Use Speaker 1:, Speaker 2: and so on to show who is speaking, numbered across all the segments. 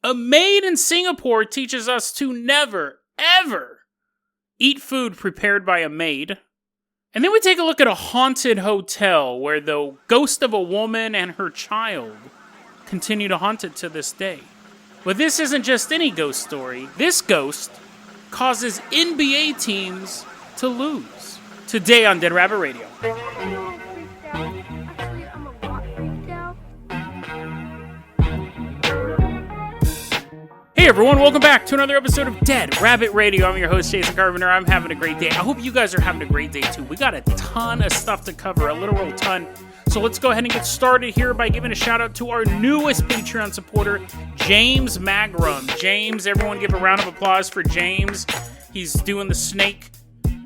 Speaker 1: A maid in Singapore teaches us to never, ever eat food prepared by a maid. And then we take a look at a haunted hotel where the ghost of a woman and her child continue to haunt it to this day. But this isn't just any ghost story. This ghost causes NBA teams to lose. Today on Dead Rabbit Radio. Hey everyone, welcome back to another episode of Dead Rabbit Radio. I'm your host, Jason Carpenter. I'm having a great day. I hope you guys are having a great day too. We got a ton of stuff to cover, a literal ton. So let's go ahead and get started here by giving a shout out to our newest Patreon supporter, James Magrum. James, everyone give a round of applause for James. He's doing the snake.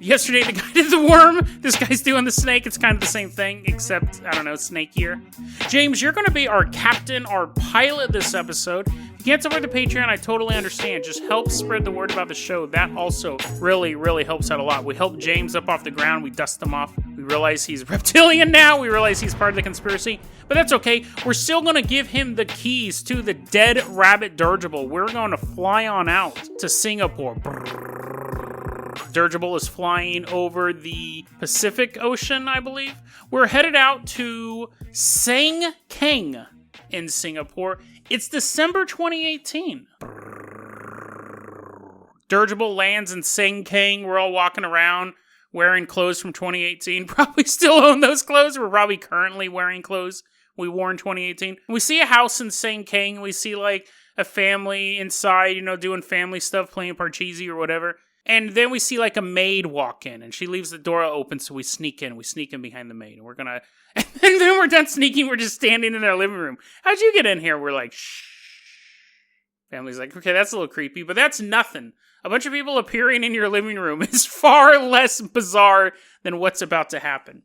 Speaker 1: Yesterday the guy did the worm. This guy's doing the snake. It's kind of the same thing, except, I don't know, snakier. James, you're going to be our captain, our pilot this episode. If you can't support the Patreon, I totally understand. Just help spread the word about the show. That also really, really helps out a lot. We help James up off the ground. We dust him off. We realize he's reptilian now. We realize he's part of the conspiracy. But that's okay. We're still going to give him the keys to the Dead Rabbit dirigible. We're going to fly on out to Singapore. Dirigible is flying over the Pacific Ocean, I believe. We're headed out to Sang Keng in Singapore. It's December 2018. Dirigible lands in Sang Keng. We're all walking around wearing clothes from 2018. Probably still own those clothes. We're probably currently wearing clothes we wore in 2018. We see a house in Sang Keng. We see like a family inside, doing family stuff, playing Parcheesi or whatever. And then we see like a maid walk in, and she leaves the door open, so we sneak in. We sneak in behind the maid, and and then we're done sneaking. We're just standing in their living room. How'd you get in here? We're like, shh. Family's like, okay, that's a little creepy, but that's nothing. A bunch of people appearing in your living room is far less bizarre than what's about to happen.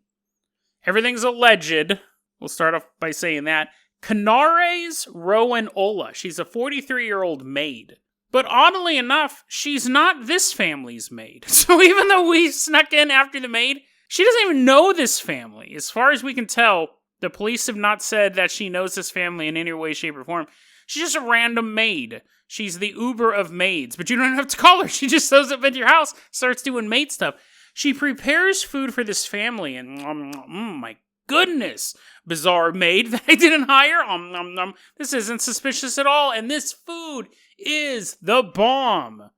Speaker 1: Everything's alleged. We'll start off by saying that. Canares Rowan Ola. She's a 43-year-old maid. But oddly enough, she's not this family's maid. So even though we snuck in after the maid, she doesn't even know this family. As far as we can tell, the police have not said that she knows this family in any way, shape, or form. She's just a random maid. She's the Uber of maids. But you don't have to call her. She just shows up at your house, starts doing maid stuff. She prepares food for this family, and my goodness, bizarre maid that I didn't hire. This isn't suspicious at all, and this food is the bomb.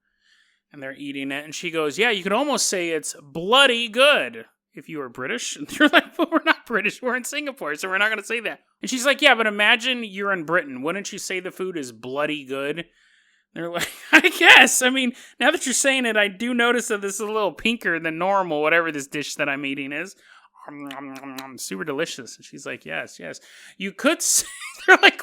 Speaker 1: And they're eating it, and she goes, yeah, you could almost say it's bloody good if you were British. And they're like, well, we're not British, we're in Singapore, so we're not going to say that. And she's like, yeah, but imagine you're in Britain. Wouldn't you say the food is bloody good? They're like, I guess. I mean, now that you're saying it, I do notice that this is a little pinker than normal, whatever this dish that I'm eating is. Super delicious. And she's like, yes. You could say, they're like,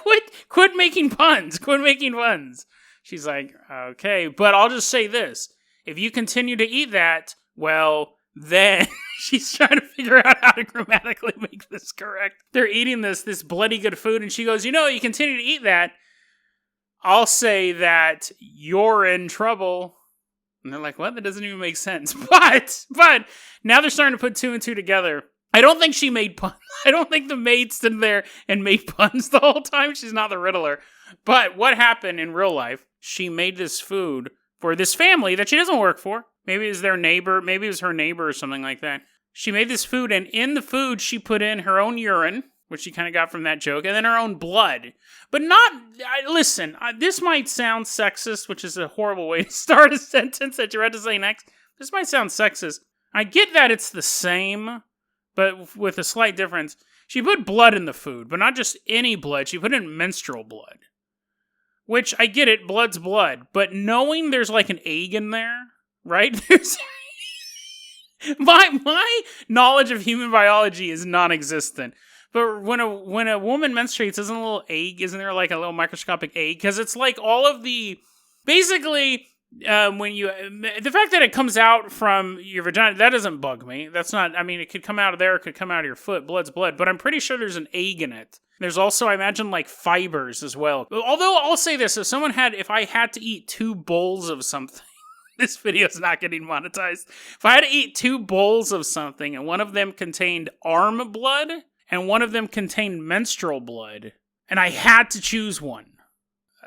Speaker 1: quit making puns. Quit making puns. She's like, okay, but I'll just say this. If you continue to eat that, well, then she's trying to figure out how to grammatically make this correct. They're eating this bloody good food, and she goes, you continue to eat that, I'll say that you're in trouble. And they're like, what? That doesn't even make sense. But now they're starting to put two and two together. I don't think she made puns. I don't think the maid stood there and made puns the whole time. She's not the Riddler. But what happened in real life, she made this food for this family that she doesn't work for. Maybe it was their neighbor. Maybe it was her neighbor or something like that. She made this food, and in the food, she put in her own urine, which she kind of got from that joke, and then her own blood. But listen, this might sound sexist, which is a horrible way to start a sentence that you're about to say next. This might sound sexist. I get that it's the same, but with a slight difference. She put blood in the food, but not just any blood. She put in menstrual blood. Which, I get it, blood's blood. But knowing there's like an egg in there, right? My knowledge of human biology is non-existent. But when a woman menstruates, isn't there like a little microscopic egg? Because it's like all of the, basically, the fact that it comes out from your vagina, that doesn't bug me. That's not, it could come out of there, it could come out of your foot, blood's blood, but I'm pretty sure there's an egg in it. There's also, I imagine, like fibers as well. Although, I'll say this, if I had to eat 2 bowls of something, this video's not getting monetized. If I had to eat 2 bowls of something, and one of them contained arm blood, and one of them contained menstrual blood, and I had to choose one,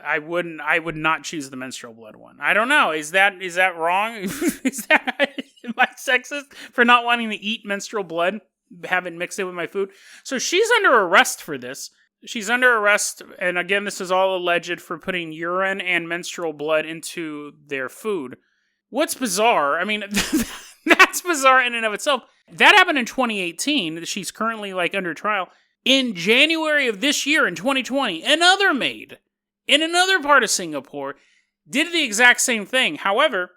Speaker 1: I would not choose the menstrual blood one. I don't know. Is that wrong? Am I sexist for not wanting to eat menstrual blood? Haven't mixed it with my food. So she's under arrest for this. She's under arrest, and again, this is all alleged for putting urine and menstrual blood into their food. What's bizarre, I mean, that's bizarre in and of itself. That happened in 2018. She's currently, under trial. In January of this year, in 2020, another maid in another part of Singapore did the exact same thing. However,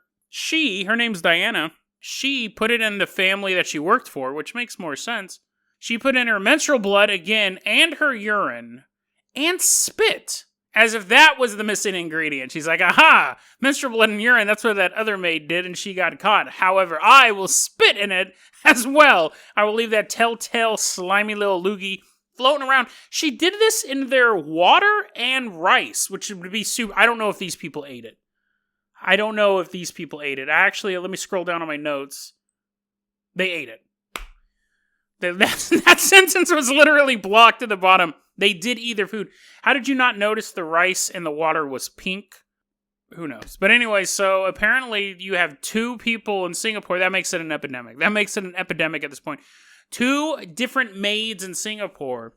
Speaker 1: her name's Diana, she put it in the family that she worked for, which makes more sense. She put in her menstrual blood again, and her urine, and spit, as if that was the missing ingredient. She's like, aha, menstrual blood and urine, that's what that other maid did, and she got caught. However, I will spit in it as well. I will leave that telltale, slimy little loogie floating around. She did this in their water and rice, which would be soup. I don't know if these people ate it. Actually, let me scroll down on my notes. They ate it. That sentence was literally blocked at the bottom. They did eat their food. How did you not notice the rice and the water was pink? Who knows? But anyway, so apparently you have 2 people in Singapore. That makes it an epidemic. At this point. 2 different maids in Singapore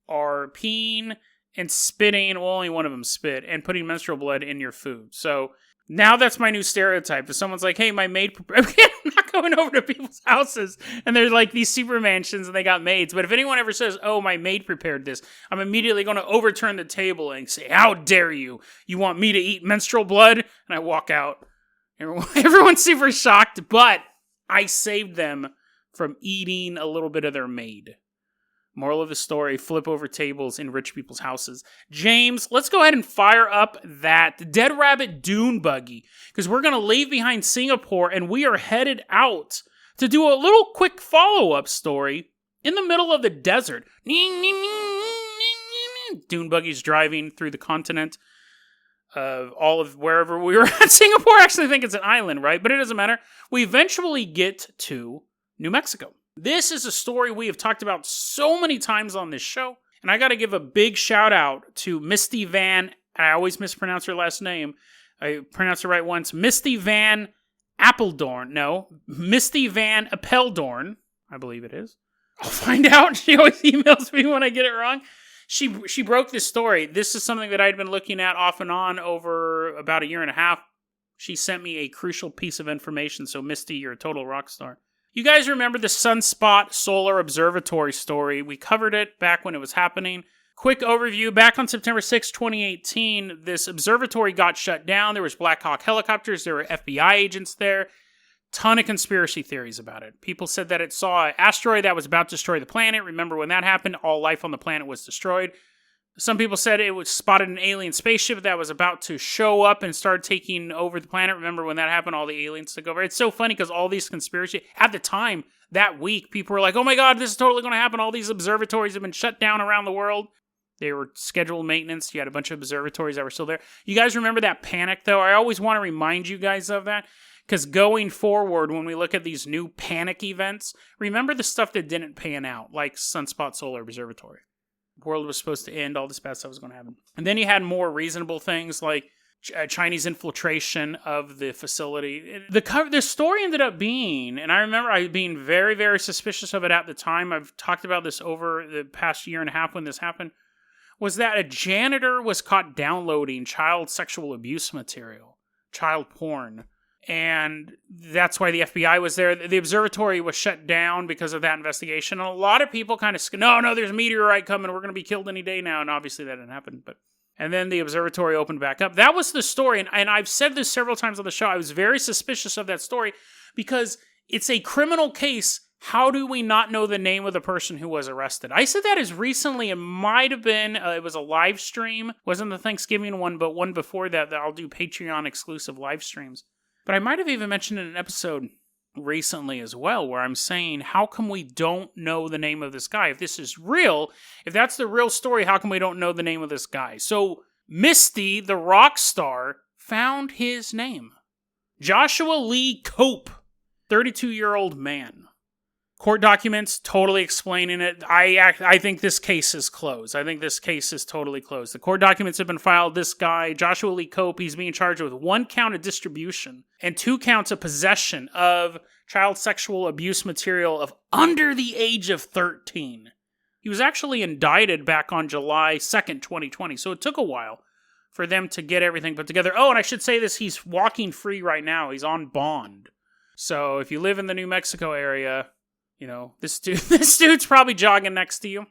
Speaker 1: are peeing and spitting. Well, only one of them spit, and putting menstrual blood in your food. So now that's my new stereotype. If someone's like, hey, my maid... I'm not going over to people's houses, and they're like these super mansions, and they got maids. But if anyone ever says, oh, my maid prepared this, I'm immediately going to overturn the table and say, how dare you? You want me to eat menstrual blood? And I walk out. Everyone's super shocked, but I saved them from eating a little bit of their maid. Moral of the story, flip over tables in rich people's houses. James, let's go ahead and fire up that Dead Rabbit Dune buggy, because we're going to leave behind Singapore, and we are headed out to do a little quick follow-up story in the middle of the desert. Dune buggy's driving through the continent of all of wherever we were at. Singapore, I actually think it's an island, right? But it doesn't matter. We eventually get to New Mexico. This is a story we have talked about so many times on this show, and I got to give a big shout out to Misty Van. I always mispronounce her last name. I pronounced it right once. Misty Van Appeldorn. No, Misty Van Appeldorn, I believe it is. I'll find out. She always emails me when I get it wrong. She broke this story. This is something that I'd been looking at off and on over about a year and a half. She sent me a crucial piece of information, so Misty, you're a total rock star. You guys remember the Sunspot Solar Observatory story? We covered it back when it was happening. Quick overview. Back on September 6, 2018, this observatory got shut down. There was Black Hawk helicopters. There were FBI agents there. Ton of conspiracy theories about it. People said that it saw an asteroid that was about to destroy the planet. Remember when that happened? All life on the planet was destroyed. Some people said it was spotted an alien spaceship that was about to show up and start taking over the planet. Remember when that happened? All the aliens took over. It's so funny because all these conspiracy... At the time, that week, people were like, oh my god, this is totally going to happen. All these observatories have been shut down around the world. They were scheduled maintenance. You had a bunch of observatories that were still there. You guys remember that panic, though? I always want to remind you guys of that. Because going forward, when we look at these new panic events, remember the stuff that didn't pan out, like Sunspot Solar Observatory. The world was supposed to end, all this bad stuff was going to happen. And then you had more reasonable things like Chinese infiltration of the facility. The story ended up being, and I remember I being very, very suspicious of it at the time. I've talked about this over the past year and a half when this happened, was that a janitor was caught downloading child sexual abuse material, child porn. And that's why the FBI was there. The observatory was shut down because of that investigation. And a lot of people kind of, no, there's a meteorite coming. We're going to be killed any day now. And obviously that didn't happen. And then the observatory opened back up. That was the story. And I've said this several times on the show. I was very suspicious of that story because it's a criminal case. How do we not know the name of the person who was arrested? I said that as recently. It might have been, it was a live stream. It wasn't the Thanksgiving one, but one before that I'll do Patreon exclusive live streams. But I might have even mentioned in an episode recently as well, where I'm saying, how come we don't know the name of this guy? If this is real, if that's the real story, how come we don't know the name of this guy? So Misty, the rock star, found his name. Joshua Lee Cope, 32-year-old man. Court documents totally explaining it. I think this case is closed. I think this case is totally closed. The court documents have been filed. This guy, Joshua Lee Cope, he's being charged with 1 count of distribution and 2 counts of possession of child sexual abuse material of under the age of 13. He was actually indicted back on July 2nd, 2020, so it took a while for them to get everything put together. Oh, and I should say this, he's walking free right now. He's on bond. So if you live in the New Mexico area, you know, this dude's probably jogging next to you.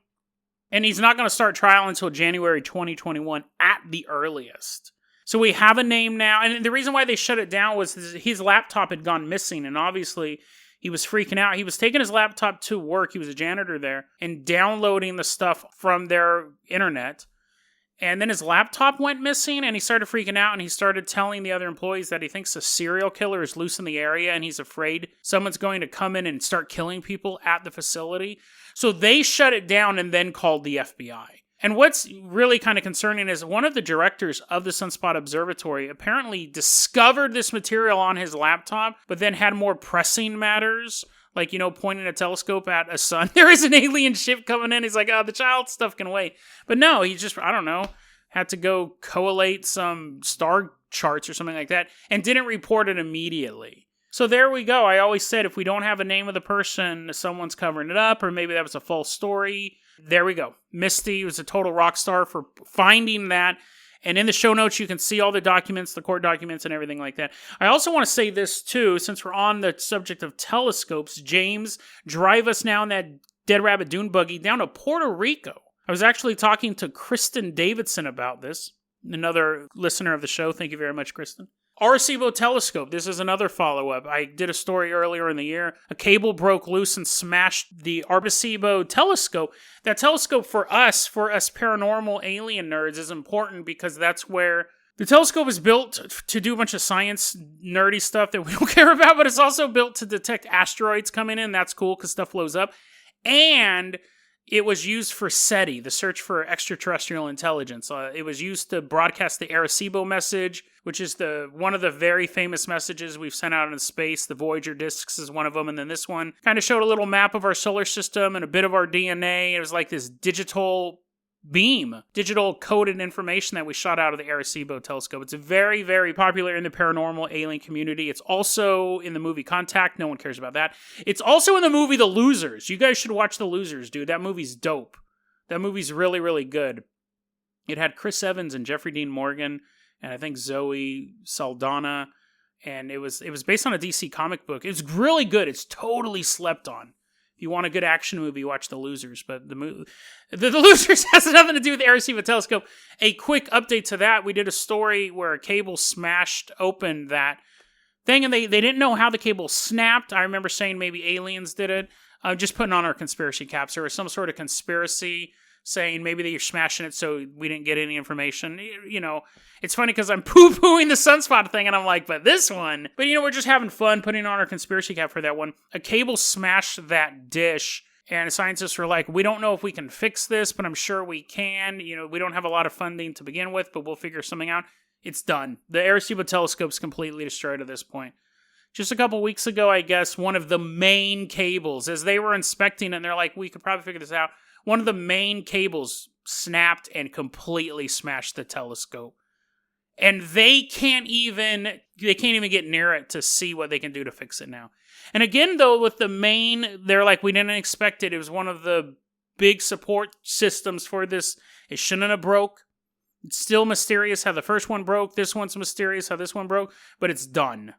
Speaker 1: And he's not going to start trial until January 2021 at the earliest. So we have a name now. And the reason why they shut it down was his laptop had gone missing. And obviously, he was freaking out. He was taking his laptop to work. He was a janitor there. And downloading the stuff from their internet. And then his laptop went missing, and he started freaking out, and he started telling the other employees that he thinks a serial killer is loose in the area, and he's afraid someone's going to come in and start killing people at the facility. So they shut it down and then called the FBI. And what's really kind of concerning is one of the directors of the Sunspot Observatory apparently discovered this material on his laptop, but then had more pressing matters, like, you know, pointing a telescope at a sun. There is an alien ship coming in. He's like, oh, the child stuff can wait. But no, he just, I don't know, had to go collate some star charts or something like that and didn't report it immediately. So there we go. I always said if we don't have a name of the person, someone's covering it up, or maybe that was a false story. There we go. Misty was a total rock star for finding that. And in the show notes, you can see all the documents, the court documents, and everything like that. I also want to say this, too, since we're on the subject of telescopes. James, drive us now in that Dead Rabbit Dune buggy down to Puerto Rico. I was actually talking to Kristen Davidson about this, another listener of the show. Thank you very much, Kristen. Arecibo telescope. This is another follow-up. I did a story earlier in the year. A cable broke loose and smashed the Arecibo telescope. That telescope for us paranormal alien nerds is important because that's where the telescope is built to do a bunch of science nerdy stuff that we don't care about, but it's also built to detect asteroids coming in. That's cool because stuff blows up. And it was used for SETI, the search for extraterrestrial intelligence. It was used to broadcast the Arecibo message, which is one of the very famous messages we've sent out into space. The Voyager discs is one of them, and then this one kind of showed a little map of our solar system and a bit of our DNA. It was like this digital beam, digital coded information that we shot out of the Arecibo telescope. It's very, very popular in the paranormal alien community. It's also in the movie Contact. No one cares about that. It's also in the movie The Losers. You guys should watch The Losers, dude. That movie's dope. That movie's really, really good. It had Chris Evans and Jeffrey Dean Morgan, and I think Zoe Saldana, and it was based on a DC comic book. It's really good. It's totally slept on. If you want a good action movie, watch The Losers. But the Losers has nothing to do with the Arecibo telescope. A quick update to that. We did a story where a cable smashed open that thing, and they didn't know how the cable snapped. I remember saying maybe aliens did it. Just putting on our conspiracy caps. There was some sort of conspiracy saying maybe they're smashing it so we didn't get any information. You know, it's funny because I'm poo-pooing the sunspot thing, and I'm like, but this one... But, you know, we're just having fun putting on our conspiracy cap for that one. A cable smashed that dish, and scientists were like, we don't know if we can fix this, but I'm sure we can. You know, we don't have a lot of funding to begin with, but we'll figure something out. It's done. The Arecibo telescope's completely destroyed at this point. Just a couple weeks ago, I guess, one of the main cables, as they were inspecting it, and they're like, we could probably figure this out. One of the main cables snapped and completely smashed the telescope. And they can't even get near it to see what they can do to fix it now. And again, though, with the main, they're like, we didn't expect it. It was one of the big support systems for this. It shouldn't have broke. It's still mysterious how the first one broke. This one's mysterious how this one broke. But it's done.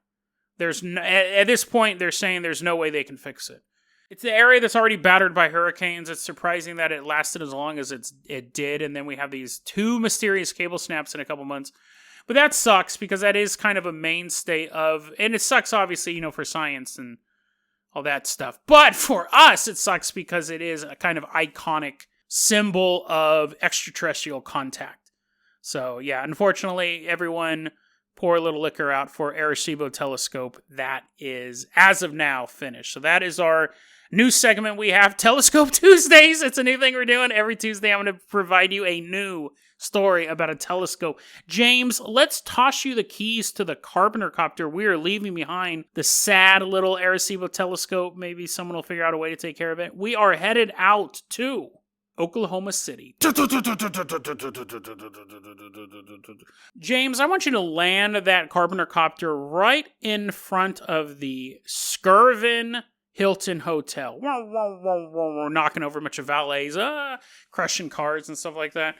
Speaker 1: At this point, they're saying there's no way they can fix it. It's the area that's already battered by hurricanes. It's surprising that it lasted as long as it did. And then we have these 2 mysterious cable snaps in a couple months. But that sucks because that is kind of a mainstay of... And it sucks, obviously, you know, for science and all that stuff. But for us, it sucks because it is a kind of iconic symbol of extraterrestrial contact. So, yeah, unfortunately, everyone... Pour a little liquor out for Arecibo telescope. That is, as of now, finished. So that is our New segment we have, Telescope Tuesdays. It's a new thing we're doing. Every Tuesday, I'm going to provide you a new story about a telescope. James, let's toss you the keys to the Carpenter copter. We are leaving behind the sad little Arecibo telescope. Maybe someone will figure out a way to take care of it. We are headed out to Oklahoma City. James, I want you to land that Carpenter copter right in front of the Skirvin Hilton Hotel. We're knocking over a bunch of valets, crushing cars and stuff like that.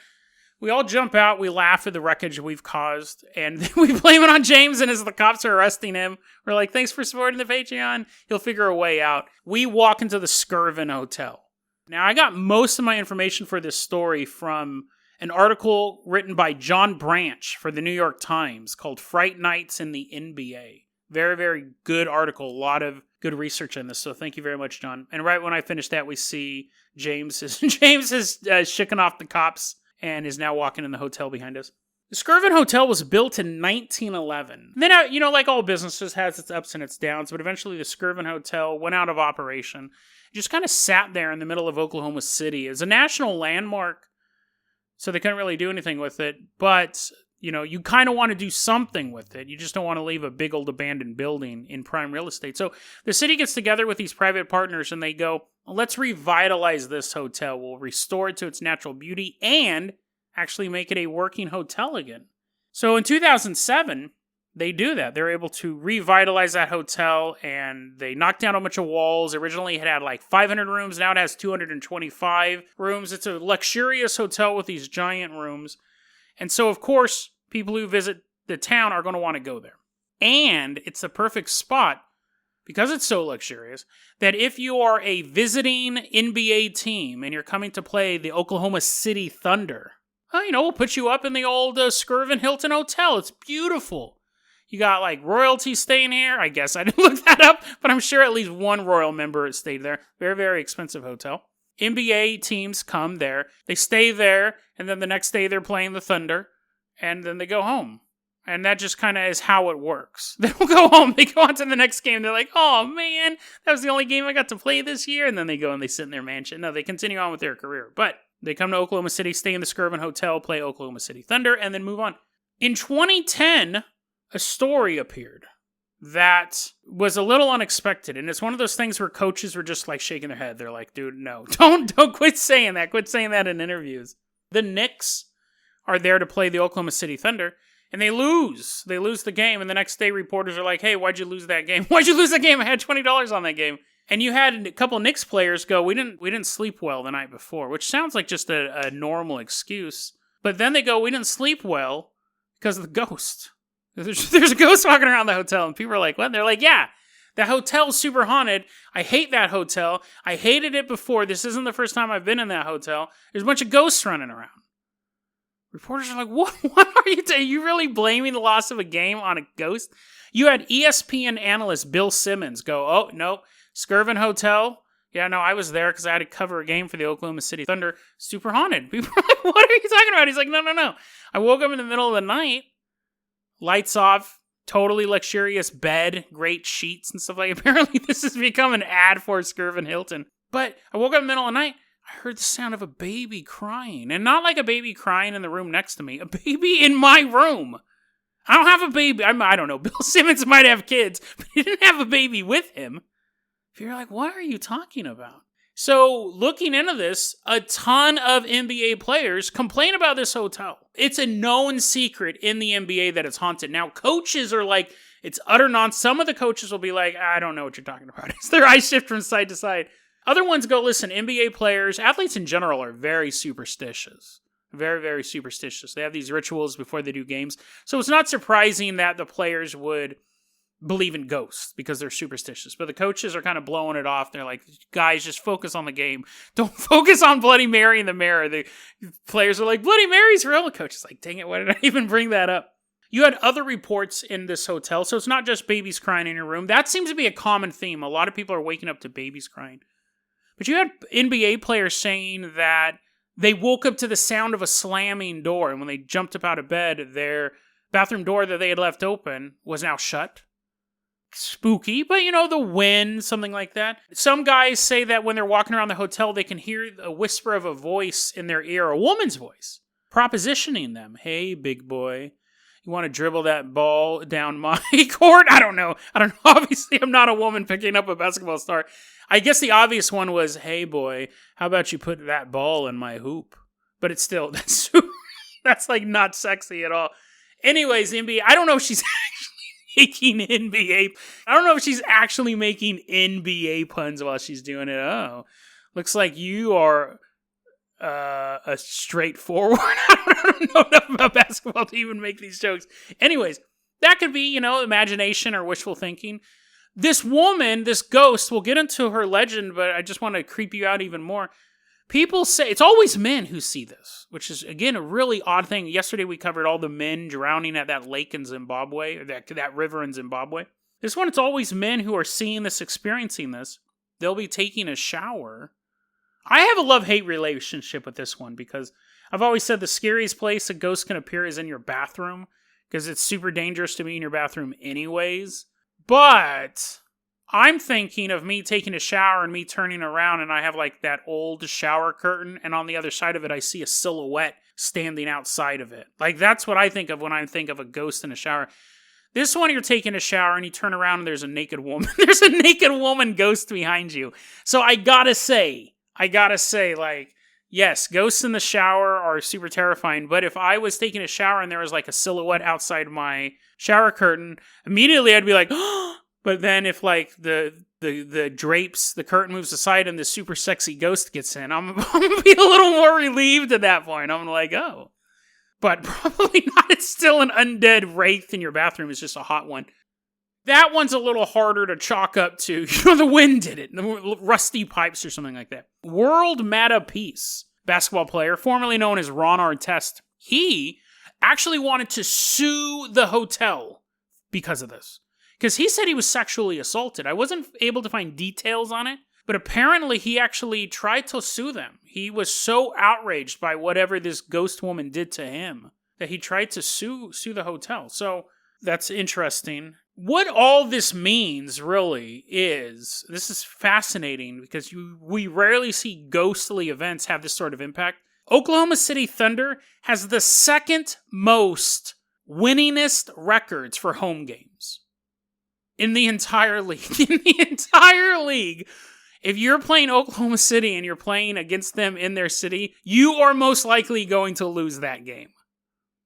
Speaker 1: We all jump out, we laugh at the wreckage we've caused, and we blame it on James, and as the cops are arresting him, we're like, thanks for supporting the Patreon. He'll figure a way out. We walk into the Skirvin Hotel. Now, I got most of my information for this story from an article written by John Branch for the New York Times called Fright Nights in the NBA. Very, very good article. A lot of good research in this, so thank you very much, John. And right when I finish that, we see James is shaking off the cops and is now walking in the hotel behind us. The Skirvin Hotel was built in 1911. Then, like all businesses, has its ups and its downs, but eventually the Skirvin Hotel went out of operation. It just kind of sat there in the middle of Oklahoma City. It was a national landmark, so they couldn't really do anything with it, but you kind of want to do something with it. You just don't want to leave a big old abandoned building in prime real estate. So the city gets together with these private partners and they go, let's revitalize this hotel. We'll restore it to its natural beauty and actually make it a working hotel again. So in 2007, they do that. They're able to revitalize that hotel and they knock down a bunch of walls. Originally it had like 500 rooms. Now it has 225 rooms. It's a luxurious hotel with these giant rooms. And so, of course, people who visit the town are going to want to go there. And it's the perfect spot, because it's so luxurious, that if you are a visiting NBA team and you're coming to play the Oklahoma City Thunder, we'll put you up in the old Skirvin Hilton Hotel. It's beautiful. You got, royalty staying here. I guess I didn't look that up, but I'm sure at least one royal member stayed there. Very, very expensive hotel. NBA teams come there, they stay there, and then the next day they're playing the Thunder, and then they go home. And that just kind of is how it works. They don't go home, they go on to the next game, they're like, oh man, that was the only game I got to play this year, and then they go and they sit in their mansion. No, they continue on with their career. But they come to Oklahoma City, stay in the Skirvin Hotel, play Oklahoma City Thunder, and then move on. In 2010, a story appeared that was a little unexpected, and it's one of those things where coaches were just shaking their head. They're like, dude, no, don't quit saying that. Quit saying that in interviews. The Knicks are there to play the Oklahoma City Thunder, and they lose. They lose the game, and the next day reporters are like, hey, why'd you lose that game? Why'd you lose that game? I had $20 on that game. And you had a couple Knicks players go, we didn't sleep well the night before, which sounds like just a normal excuse. But then they go, we didn't sleep well because of the ghost. There's a ghost walking around the hotel, and people are like, what? And they're like, yeah, the hotel's super haunted. I hate that hotel. I hated it before. This isn't the first time I've been in that hotel. There's a bunch of ghosts running around. Reporters are like, what are you doing? Are you really blaming the loss of a game on a ghost? You had ESPN analyst Bill Simmons go, oh, no, Skirvin Hotel. Yeah, no, I was there because I had to cover a game for the Oklahoma City Thunder. Super haunted. People are like, what are you talking about? He's like, no. I woke up in the middle of the night. Lights off, totally luxurious bed, great sheets and stuff like that. Apparently this has become an ad for Skirvin Hilton. But I woke up in the middle of the night, I heard the sound of a baby crying. And not like a baby crying in the room next to me, a baby in my room. I don't have a baby. I don't know. Bill Simmons might have kids, but he didn't have a baby with him. You're like, what are you talking about? So, looking into this, a ton of NBA players complain about this hotel. It's a known secret in the NBA that it's haunted. Now, coaches are like, it's utter nonsense. Some of the coaches will be like, I don't know what you're talking about. It's their eyes shift from side to side. Other ones go, listen, NBA players, athletes in general are very superstitious. Very, very superstitious. They have these rituals before they do games. So, it's not surprising that the players would believe in ghosts because they're superstitious. But the coaches are kind of blowing it off. They're like, guys, just focus on the game. Don't focus on Bloody Mary in the mirror. The players are like, Bloody Mary's real. The coach is like, dang it, why did I even bring that up? You had other reports in this hotel, so it's not just babies crying in your room. That seems to be a common theme. A lot of people are waking up to babies crying. But you had NBA players saying that they woke up to the sound of a slamming door, and when they jumped up out of bed, their bathroom door that they had left open was now shut. spooky, but the wind, something like that. Some guys say that when they're walking around the hotel, they can hear a whisper of a voice in their ear, a woman's voice, propositioning them. Hey, big boy, you want to dribble that ball down my court? I don't know. Obviously, I'm not a woman picking up a basketball star. I guess the obvious one was, hey, boy, how about you put that ball in my hoop? But it's still, that's like not sexy at all. Anyways, NBA, I don't know if she's making NBA. I don't know if she's actually making NBA puns while she's doing it. Oh, looks like you are a straightforward. I don't know enough about basketball to even make these jokes. Anyways, that could be, imagination or wishful thinking. This woman, this ghost, we'll get into her legend, but I just want to creep you out even more. People say it's always men who see this, which is, again, a really odd thing. Yesterday, we covered all the men drowning at that lake in Zimbabwe, or that river in Zimbabwe. This one, it's always men who are seeing this, experiencing this. They'll be taking a shower. I have a love-hate relationship with this one because I've always said the scariest place a ghost can appear is in your bathroom because it's super dangerous to be in your bathroom anyways. But I'm thinking of me taking a shower and me turning around and I have like that old shower curtain and on the other side of it I see a silhouette standing outside of it. Like that's what I think of when I think of a ghost in a shower. This one, you're taking a shower and you turn around and there's a naked woman. There's a naked woman ghost behind you. So I gotta say, like, yes, ghosts in the shower are super terrifying, but if I was taking a shower and there was like a silhouette outside my shower curtain, immediately I'd be like, oh! But then if like the drapes, the curtain moves aside and the super sexy ghost gets in, I'm gonna be a little more relieved at that point. I'm like, oh. But probably not. It's still an undead wraith in your bathroom. It's just a hot one. That one's a little harder to chalk up to. The wind did it. The rusty pipes or something like that. World Meta Peace, basketball player, formerly known as Ron Artest. He actually wanted to sue the hotel because of this. Because he said he was sexually assaulted. I wasn't able to find details on it, but apparently he actually tried to sue them. He was so outraged by whatever this ghost woman did to him that he tried to sue the hotel. So that's interesting. What all this means really is, this is fascinating because we rarely see ghostly events have this sort of impact. Oklahoma City Thunder has the second most winningest records for home games in the entire league. In the entire league. If you're playing Oklahoma City and you're playing against them in their city, you are most likely going to lose that game.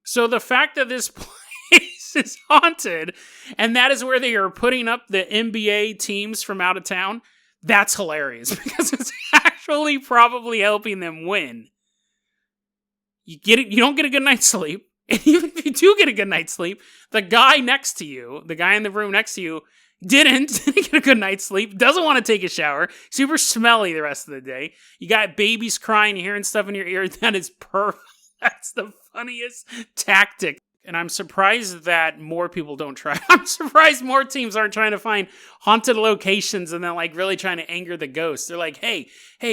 Speaker 1: So the fact that this place is haunted, and that is where they are putting up the NBA teams from out of town, that's hilarious because it's actually probably helping them win. You don't get a good night's sleep. And even if you do get a good night's sleep, the guy next to you, the guy in the room next to you, didn't get a good night's sleep, doesn't want to take a shower, super smelly the rest of the day. You got babies crying, you're hearing stuff in your ear. That is perfect. That's the funniest tactic. And I'm surprised that more people don't try. I'm surprised more teams aren't trying to find haunted locations and then like really trying to anger the ghosts. They're like, hey,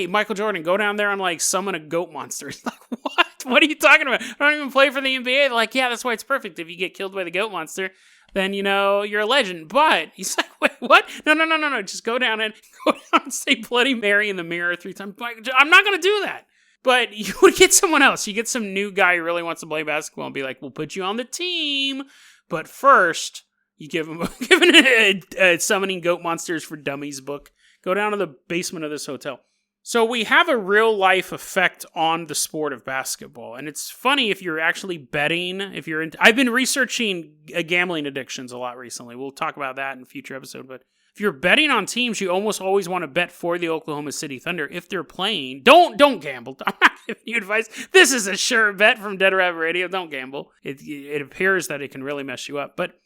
Speaker 1: Michael Jordan, go down there and like summon a goat monster. It's like, what? What are you talking about? I don't even play for the NBA. They're like, yeah, that's why it's perfect. If you get killed by the goat monster, then, you're a legend. But he's like, wait, what? No. Just go down and say Bloody Mary in the mirror 3 times. I'm not going to do that. But you would get someone else. You get some new guy who really wants to play basketball and be like, we'll put you on the team. But first, you give him a Summoning Goat Monsters for Dummies book. Go down to the basement of this hotel. So we have a real life effect on the sport of basketball. And it's funny if you're actually betting, I've been researching gambling addictions a lot recently. We'll talk about that in a future episode. But if you're betting on teams, you almost always want to bet for the Oklahoma City Thunder if they're playing. Don't gamble. I'm not giving you advice. This is a sure bet from Dead Rabbit Radio. Don't gamble. It appears that it can really mess you up. But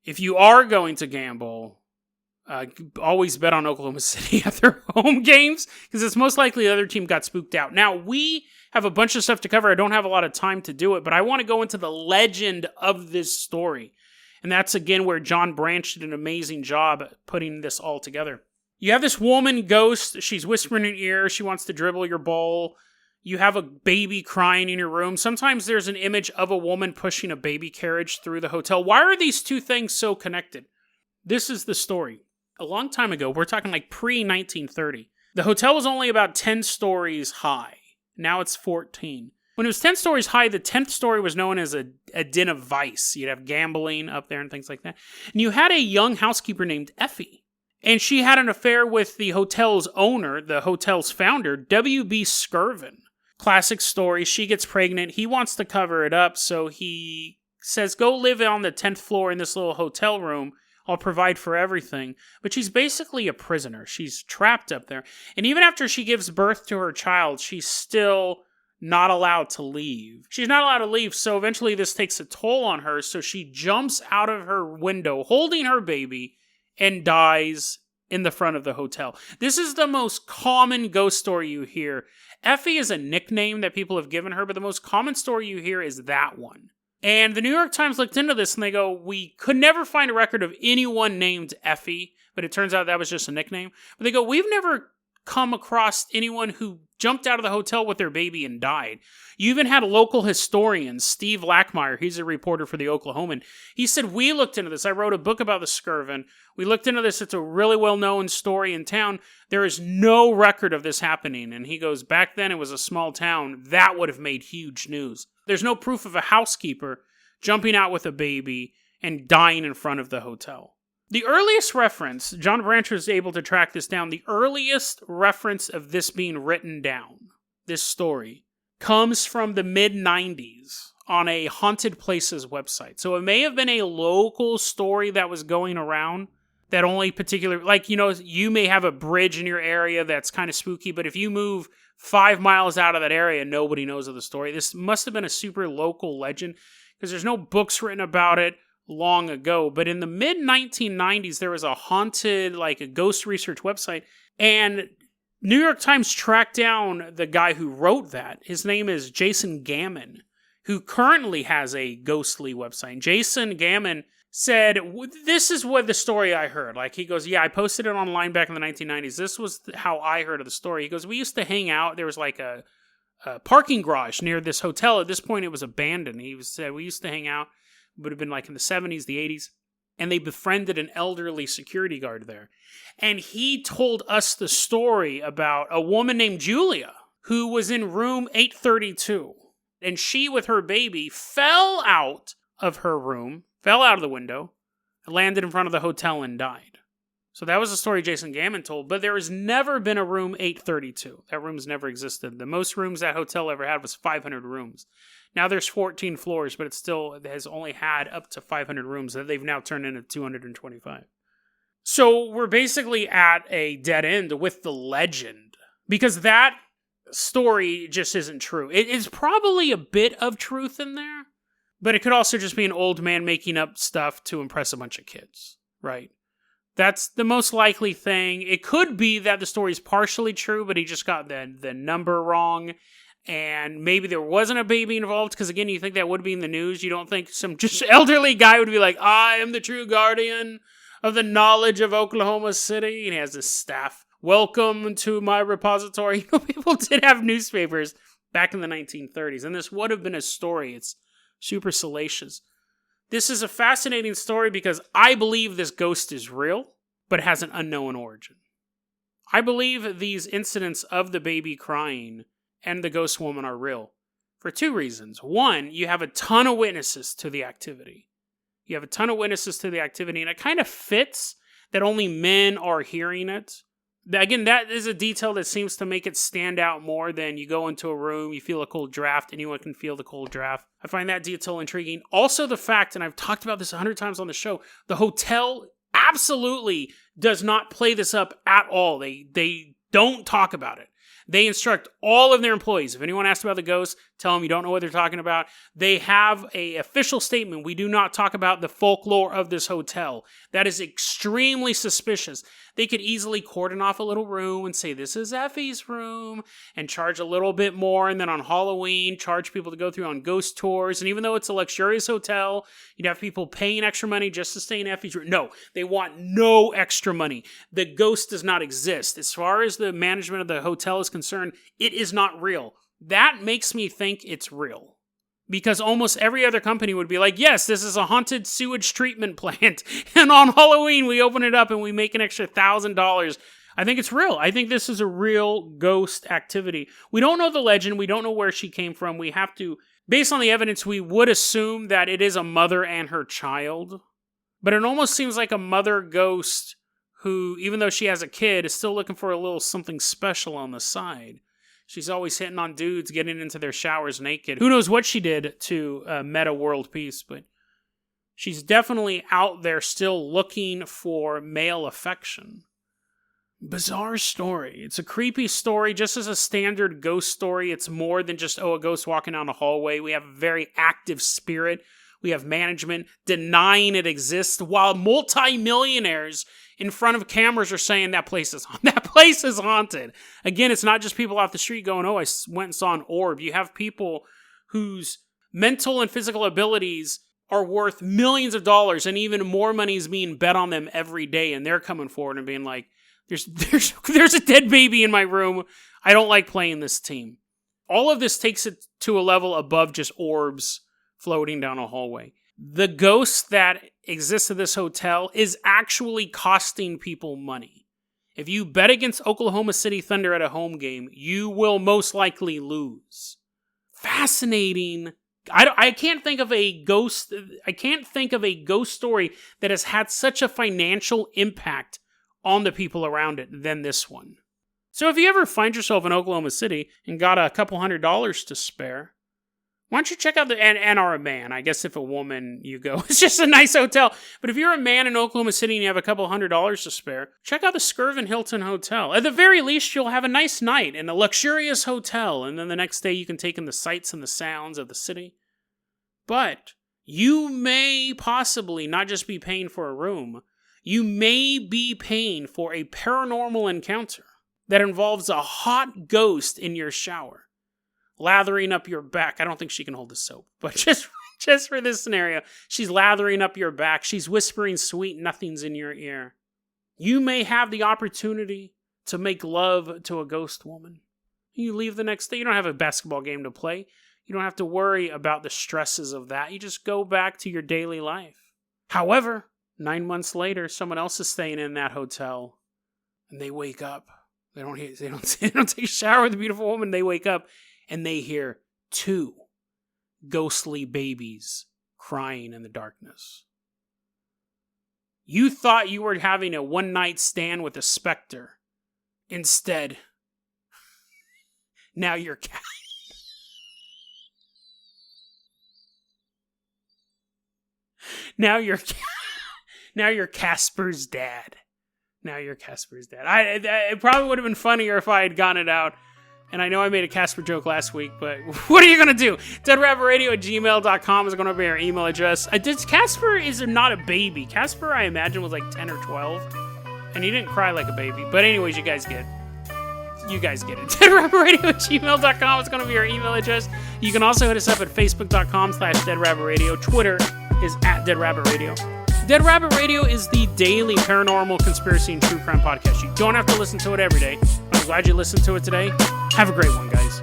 Speaker 1: if you are going to gamble, always bet on Oklahoma City at their home games because it's most likely the other team got spooked out. Now, we have a bunch of stuff to cover. I don't have a lot of time to do it, but I want to go into the legend of this story. And that's, again, where John Branch did an amazing job putting this all together. You have this woman ghost. She's whispering in your ear. She wants to dribble your ball. You have a baby crying in your room. Sometimes there's an image of a woman pushing a baby carriage through the hotel. Why are these two things so connected? This is the story. A long time ago, we're talking like pre-1930, the hotel was only about 10 stories high. Now it's 14. When it was 10 stories high, the 10th story was known as a den of vice. You'd have gambling up there and things like that. And you had a young housekeeper named Effie. And she had an affair with the hotel's owner, the hotel's founder, W.B. Skirvin. Classic story. She gets pregnant. He wants to cover it up, so he says, go live on the 10th floor in this little hotel room. I'll provide for everything. But she's basically a prisoner. She's trapped up there. And even after she gives birth to her child, she's still not allowed to leave. She's not allowed to leave, so eventually this takes a toll on her, so she jumps out of her window holding her baby and dies in the front of the hotel. This is the most common ghost story you hear. Effie is a nickname that people have given her, but the most common story you hear is that one. And the New York Times looked into this and they go, we could never find a record of anyone named Effie, but it turns out that was just a nickname. But they go, we've never come across anyone who jumped out of the hotel with their baby and died. You even had a local historian, Steve Lackmeyer, he's a reporter for the Oklahoman. He said, we looked into this. I wrote a book about the Skirvin. We looked into this. It's a really well-known story in town. There is no record of this happening. And he goes, back then it was a small town. That would have made huge news. There's no proof of a housekeeper jumping out with a baby and dying in front of the hotel. The earliest reference, John Branch was able to track this down, the earliest reference of this being written down, this story, comes from the mid-90s on a Haunted Places website. So it may have been a local story that was going around that only particular, like, you know, you may have a bridge in your area that's kind of spooky, but if you move 5 miles out of that area, nobody knows of the story. This must have been a super local legend because there's no books written about it long ago. But in the mid-1990s, there was a haunted, like a ghost research website, and New York Times tracked down the guy who wrote that. His name is Jason Gammon, who currently has a ghostly website. Jason Gammon said, this is what the story I heard. Like, he goes, yeah, I posted it online back in the 1990s. This was how I heard of the story. He goes, we used to hang out. There was like a parking garage near this hotel. At this point, it was abandoned. He said, we used to hang out. It would have been like in the 70s, the 80s. And they befriended an elderly security guard there. And he told us the story about a woman named Julia who was in room 832. And she, with her baby, fell out of her room, fell out of the window, landed in front of the hotel and died. So that was the story Jason Gammon told, but there has never been a room 832. That room's never existed. The most rooms that hotel ever had was 500 rooms. Now there's 14 floors, but it has only had up to 500 rooms that they've now turned into 225. So we're basically at a dead end with the legend, because that story just isn't true. It is probably a bit of truth in there, but it could also just be an old man making up stuff to impress a bunch of kids, right? That's the most likely thing. It could be that the story is partially true, but he just got the number wrong, and maybe there wasn't a baby involved, because again, you think that would be in the news. You don't think some just elderly guy would be like, I am the true guardian of the knowledge of Oklahoma City, and he has this staff. Welcome to my repository. You know, people did have newspapers back in the 1930s, and this would have been a story. It's super salacious. This is a fascinating story because I believe this ghost is real, but has an unknown origin. I believe these incidents of the baby crying and the ghost woman are real for two reasons. One, you have a ton of witnesses to the activity. You have a ton of witnesses to the activity, and it kind of fits that only men are hearing it. Again, that is a detail that seems to make it stand out more than you go into a room, you feel a cold draft, anyone can feel the cold draft. I find that detail intriguing. Also the fact, and I've talked about this 100 times on the show, the hotel absolutely does not play this up at all. They don't talk about it. They instruct all of their employees. If anyone asks about the ghost, tell them you don't know what they're talking about. They have an official statement. We do not talk about the folklore of this hotel. That is extremely suspicious. They could easily cordon off a little room and say, this is Effie's room, and charge a little bit more. And then on Halloween, charge people to go through on ghost tours. And even though it's a luxurious hotel, you'd have people paying extra money just to stay in Effie's room. No, they want no extra money. The ghost does not exist. As far as the management of the hotel is concerned, it is not real. That makes me think it's real. Because almost every other company would be like, yes, this is a haunted sewage treatment plant. And on Halloween, we open it up and we make an extra $1,000. I think it's real. I think this is a real ghost activity. We don't know the legend. We don't know where she came from. We have to, based on the evidence, we would assume that it is a mother and her child. But it almost seems like a mother ghost who, even though she has a kid, is still looking for a little something special on the side. She's always hitting on dudes, getting into their showers naked. Who knows what she did to meta world peace, but she's definitely out there still looking for male affection. Bizarre story. It's a creepy story, just as a standard ghost story. It's more than just, a ghost walking down the hallway. We have a very active spirit. We have management denying it exists, while multi-millionaires in front of cameras are saying that place is haunted. Again, it's not just people off the street going, I went and saw an orb. You have people whose mental and physical abilities are worth millions of dollars, and even more money is being bet on them every day, and they're coming forward and being like, there's a dead baby in my room. I don't like playing this team. All of this takes it to a level above just orbs floating down a hallway. The ghost that exists at this hotel is actually costing people money. If you bet against Oklahoma City Thunder at a home game, you will most likely lose. Fascinating. I can't think of a ghost story that has had such a financial impact on the people around it than this one. So if you ever find yourself in Oklahoma City and got a couple $100 to spare, why don't you check out and are a man? I guess if a woman, you go, it's just a nice hotel. But if you're a man in Oklahoma City and you have a couple $100 to spare, check out the Skirvin Hilton Hotel. At the very least, you'll have a nice night in a luxurious hotel. And then the next day you can take in the sights and the sounds of the city. But you may possibly not just be paying for a room. You may be paying for a paranormal encounter that involves a hot ghost in your shower, lathering up your back. I don't think she can hold the soap, but just for this scenario, she's lathering up your back. She's whispering sweet nothings in your ear. You may have the opportunity to make love to a ghost woman. You leave the next day. You don't have a basketball game to play. You don't have to worry about the stresses of that. You just go back to your daily life. However, 9 months later, someone else is staying in that hotel, and they wake up. They don't take a shower with a beautiful woman. They wake up, and they hear 2 ghostly babies crying in the darkness. You thought you were having a one-night stand with a specter. Instead, now you're Now you're Casper's dad. It probably would have been funnier if I had gotten it out. And I know I made a Casper joke last week, but what are you going to do? deadrabbitradio@gmail.com is going to be our email address. Casper is not a baby. Casper, I imagine, was like 10 or 12. And he didn't cry like a baby. But anyways, you guys get it. deadrabbitradio@gmail.com is going to be our email address. You can also hit us up at facebook.com/deadrabbitradio. Twitter is @deadrabbitradio. Dead Rabbit Radio is the daily paranormal, conspiracy, and true crime podcast. You don't have to listen to it every day. I'm glad you listened to it today. Have a great one, guys.